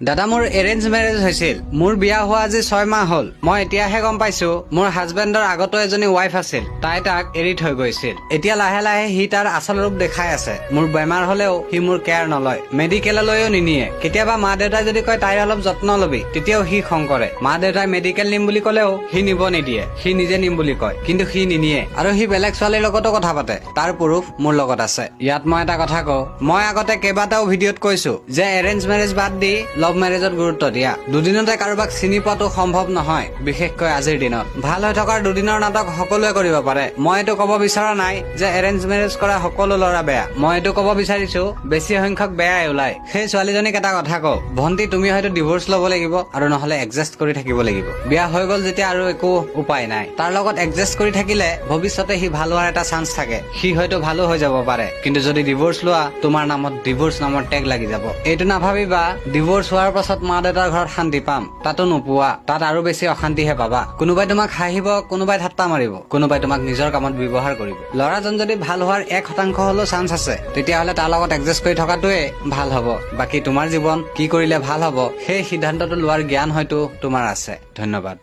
দাদা মোৰ arrange marriage হৈছিল। মোৰ বিয়া হোৱা আজি 6 মাহ হ'ল। মই এতিয়াহে গম পাইছো মোৰ হাজবেণ্ডৰ আগতো এজনী ৱাইফ আছিল, তাই তাক এৰি থৈ গৈছিল। এতিয়া লাহে লাহে সি তাৰ আচল ৰূপ দেখাই আছে। মোৰ বেমাৰ হলেও সি মোৰ কেয়াৰ নলয়, মেডিকেললৈও নিনিয়ে। কেতিয়াবা মা দেউতাই যদি কয় তাইৰ অলপ যত্ন লবি, তেতিয়াও সি খং কৰে। মা দেউতাই মেডিকেল নিম বুলি কলেও সি নিব নিদিয়ে, সি নিজে নিম বুলি কয়, কিন্তু সি নিনিয়ে। আৰু সি বেলেগ ছোৱালীৰ লগতো কথা পাতে। তাৰ প্ৰুফ মোৰ লগত আছে। ইয়াত মই এটা কথা কওঁ, মই আগতে কেইবাটাও ভিডিঅ'ত কৈছো যে এৰেঞ্জ মেৰেজ বাদ দি লভ মেৰেজত গুৰুত্ব দিয়া। দুদিনতে কাৰোবাক চিনি পোৱাটো সম্ভৱ নহয়, বিশেষকৈ আজিৰ দিনত। ভাল হৈ থকাৰ দুদিনৰ নাটক সকলোৱে কৰিব পাৰে। মই এইটো কব বিচৰা নাই যে এৰেঞ্জ মেৰেজ কৰা সকলো ল'ৰা বেয়া। মই এইটো কব বিচাৰিছো বেছি সংখ্যক বেয়াই ওলাই। সেই ছোৱালীজনীক এটা কথা কওঁ, ভন্টি তুমি হয়তো ডিভোৰ্চ লব লাগিব আৰু নহলে এডজাষ্ট কৰি থাকিব লাগিব। বিয়া হৈ গল যেতিয়া আৰু একো উপায় নাই। তাৰ লগত এডজাষ্ট কৰি থাকিলে ভৱিষ্যতে সি ভাল হোৱাৰ এটা চান্স থাকে। সি হয়তো ভালো হৈ যাব পাৰে, কিন্তু যদি ডিভোৰ্চ লোৱা তোমাৰ নামত ডিভোৰ্চ নামৰ টেগ লাগি যাব। এইটো নাভাবিবা ডিভোৰ্চ হোৱাৰ পাছত মা দেউতাৰ ঘৰত শান্তি পাম, তাতো নোপোৱা। তাত আৰু বেছি অশান্তিহে পাবা। কোনোবাই তোমাক হাঁহিব, কোনোবাই ঠাট্টা মাৰিব, কোনোবাই তোমাক নিজৰ কামত ব্যৱহাৰ কৰিব। ল'ৰাজন যদি ভাল হোৱাৰ 1% হলেও চান্স আছে, তেতিয়াহলে তাৰ লগত এডজাষ্ট কৰি থকাটোৱে ভাল হব। বাকী তোমাৰ জীৱন কি কৰিলে ভাল হব সেই সিদ্ধান্তটো লোৱাৰ জ্ঞান হয়তো তোমাৰ আছে। ধন্যবাদ।